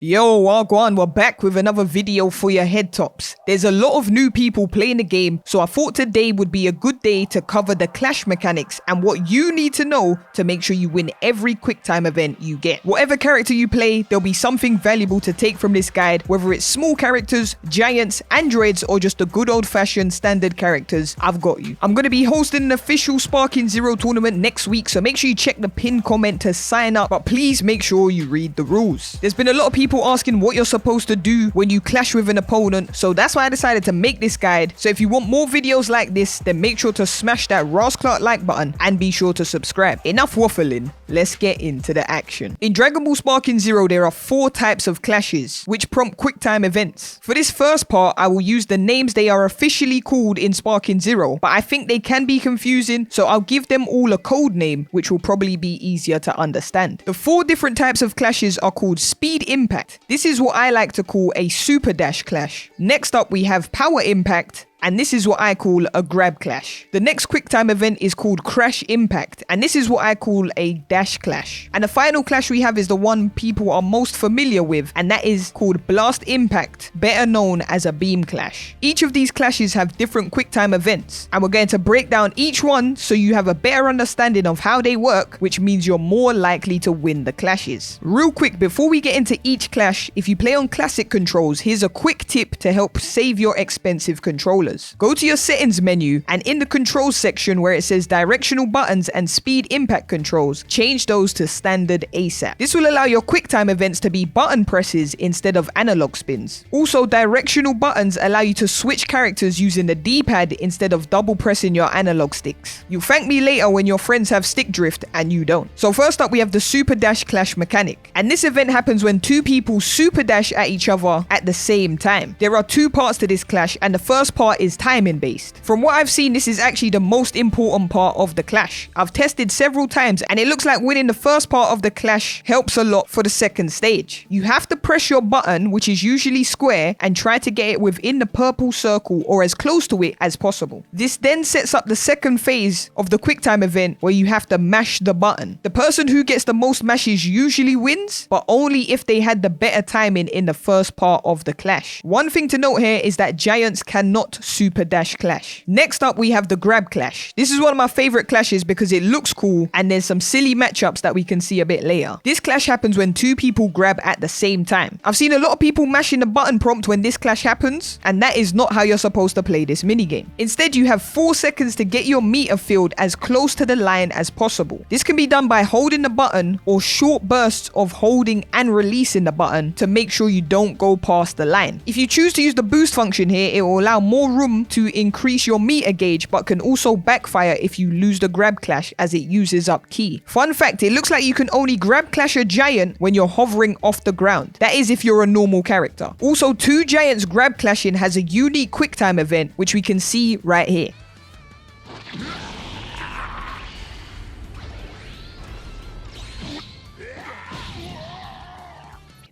Yo, Gohan, we're back with another video for your head tops. There's a lot of new people playing the game, so I thought today would be a good day to cover the clash mechanics and what you need to know to make sure you win every quick time event you get. Whatever character you play, there'll be something valuable to take from this guide, whether it's small characters, giants, androids, or just the good old-fashioned standard characters. I've got you. I'm going to be hosting an official Sparking Zero tournament next week, so make sure you check the pinned comment to sign up, but please make sure you read the rules. There's been a lot of people asking what you're supposed to do when you clash with an opponent, so that's why I decided to make this guide. So if you want more videos like this, then make sure to smash that rascal like button and be sure to subscribe. Enough waffling, let's get into the action. In Dragon Ball Sparking Zero, there are 4 types of clashes which prompt quick time events. For this first part, I will use the names they are officially called in Sparking Zero, but I think they can be confusing, so I'll give them all a code name which will probably be easier to understand. The 4 different types of clashes are called Speed Impact. This is what I like to call a Super Dash clash. Next up we have Power Impact, and this is what I call a grab clash. The next quick time event is called Crash Impact, and this is what I call a dash clash. And the final clash we have is the one people are most familiar with, and that is called Blast Impact, better known as a beam clash. Each of these clashes have different quick time events, and we're going to break down each one so you have a better understanding of how they work, which means you're more likely to win the clashes. Real quick, before we get into each clash, if you play on classic controls, here's a quick tip to help save your expensive controllers. Go to your settings menu, and in the controls section where it says directional buttons and speed impact controls, change those to standard ASAP. This will allow your quick time events to be button presses instead of analog spins. Also, directional buttons allow you to switch characters using the D-pad instead of double pressing your analog sticks. You'll thank me later when your friends have stick drift and you don't. So first up we have the Super Dash Clash mechanic, and this event happens when 2 people super dash at each other at the same time. There are 2 parts to this clash, and the first part is timing based. From what I've seen, this is actually the most important part of the clash. I've tested several times and it looks like winning the first part of the clash helps a lot for the second stage. You have to press your button, which is usually square, and try to get it within the purple circle or as close to it as possible. This then sets up the second phase of the quick time event where you have to mash the button. The person who gets the most mashes usually wins, but only if they had the better timing in the first part of the clash. One thing to note here is that giants cannot super dash clash. Next up we have the grab clash. This is one of my favorite clashes because it looks cool and there's some silly matchups that we can see a bit later. This clash happens when 2 people grab at the same time. I've seen a lot of people mashing the button prompt when this clash happens, and that is not how you're supposed to play this minigame. Instead, you have 4 seconds to get your meter filled as close to the line as possible. This can be done by holding the button or short bursts of holding and releasing the button to make sure you don't go past the line. If you choose to use the boost function here, it will allow more room to increase your meter gauge, but can also backfire if you lose the grab clash as it uses up ki. Fun fact, it looks like you can only grab clash a giant when you're hovering off the ground. That is if you're a normal character. Also, 2 giants grab clashing has a unique quick time event which we can see right here.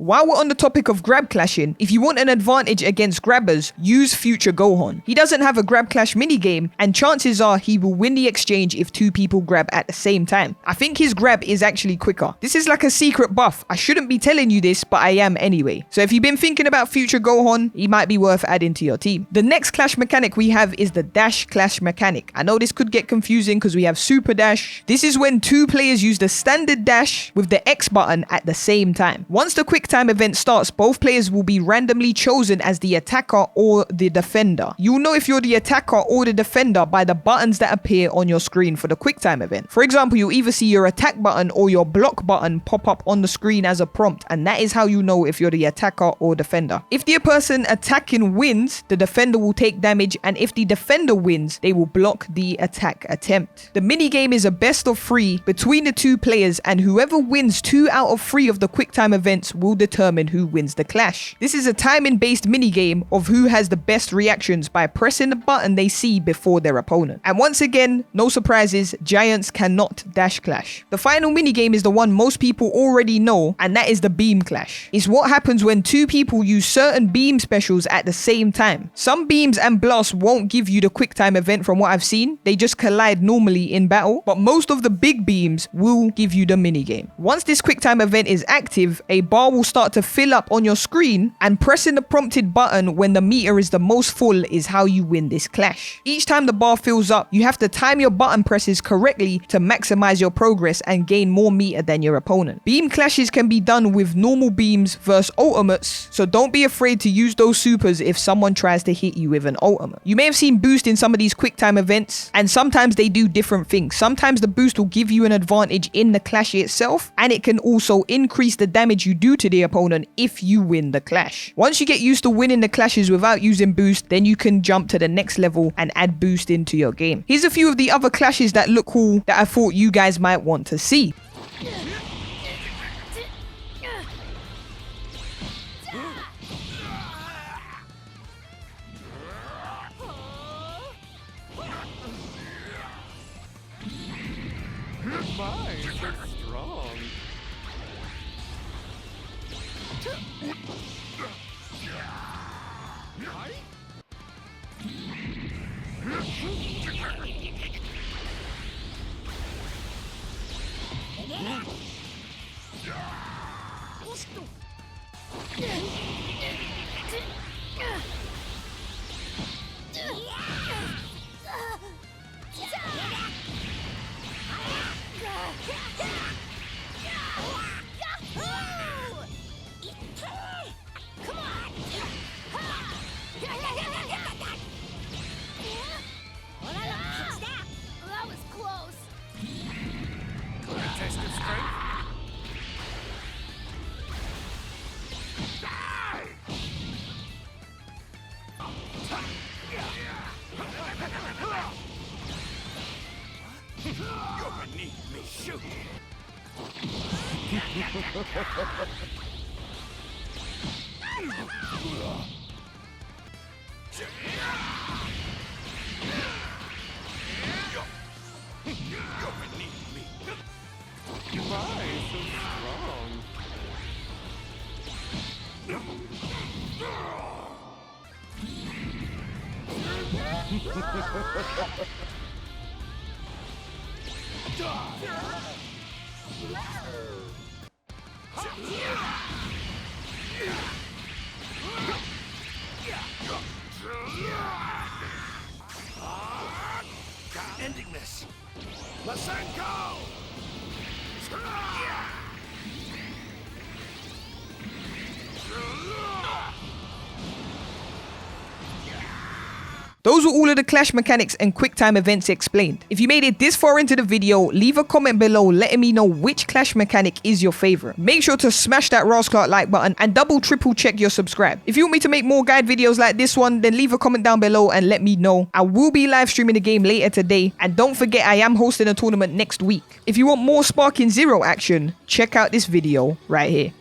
While we're on the topic of grab clashing, if you want an advantage against grabbers, use Future Gohan. He doesn't have a grab clash minigame, and chances are he will win the exchange if 2 people grab at the same time. I think his grab is actually quicker. This is like a secret buff. I shouldn't be telling you this, but I am anyway. So if you've been thinking about Future Gohan, he might be worth adding to your team. The next clash mechanic we have is the dash clash mechanic. I know this could get confusing because we have Super Dash. This is when 2 players use the standard dash with the X button at the same time. Once the quick time event starts, both players will be randomly chosen as the attacker or the defender. You'll know if you're the attacker or the defender by the buttons that appear on your screen for the quick time event. For example, you'll either see your attack button or your block button pop up on the screen as a prompt, and that is how you know if you're the attacker or defender. If the person attacking wins, the defender will take damage, and if the defender wins, they will block the attack attempt. The minigame is a best of 3 between the 2 players, and whoever wins 2 out of 3 of the quick time events will determine who wins the clash. This is a timing based minigame of who has the best reactions by pressing the button they see before their opponent. And once again, no surprises, giants cannot dash clash. The final minigame is the one most people already know, and that is the beam clash. It's what happens when 2 people use certain beam specials at the same time. Some beams and blasts won't give you the quick time event from what I've seen, they just collide normally in battle, but most of the big beams will give you the minigame. Once this quick time event is active, a bar will start to fill up on your screen, and pressing the prompted button when the meter is the most full is how you win this clash. Each time the bar fills up, you have to time your button presses correctly to maximize your progress and gain more meter than your opponent. Beam clashes can be done with normal beams versus ultimates, so don't be afraid to use those supers if someone tries to hit you with an ultimate. You may have seen boost in some of these quick time events, and sometimes they do different things. Sometimes the boost will give you an advantage in the clash itself, and it can also increase the damage you do to the opponent if you win the clash. Once you get used to winning the clashes without using boost, then you can jump to the next level and add boost into your game. Here's a few of the other clashes that look cool that I thought you guys might want to see. Ending this. Masenko! Those were all of the clash mechanics and quick time events explained. If you made it this far into the video, leave a comment below letting me know which clash mechanic is your favorite. Make sure to smash that rascal like button and triple check you're subscribed. If you want me to make more guide videos like this one, then leave a comment down below and let me know. I will be live streaming the game later today, and don't forget I am hosting a tournament next week. If you want more Sparking Zero action, check out this video right here.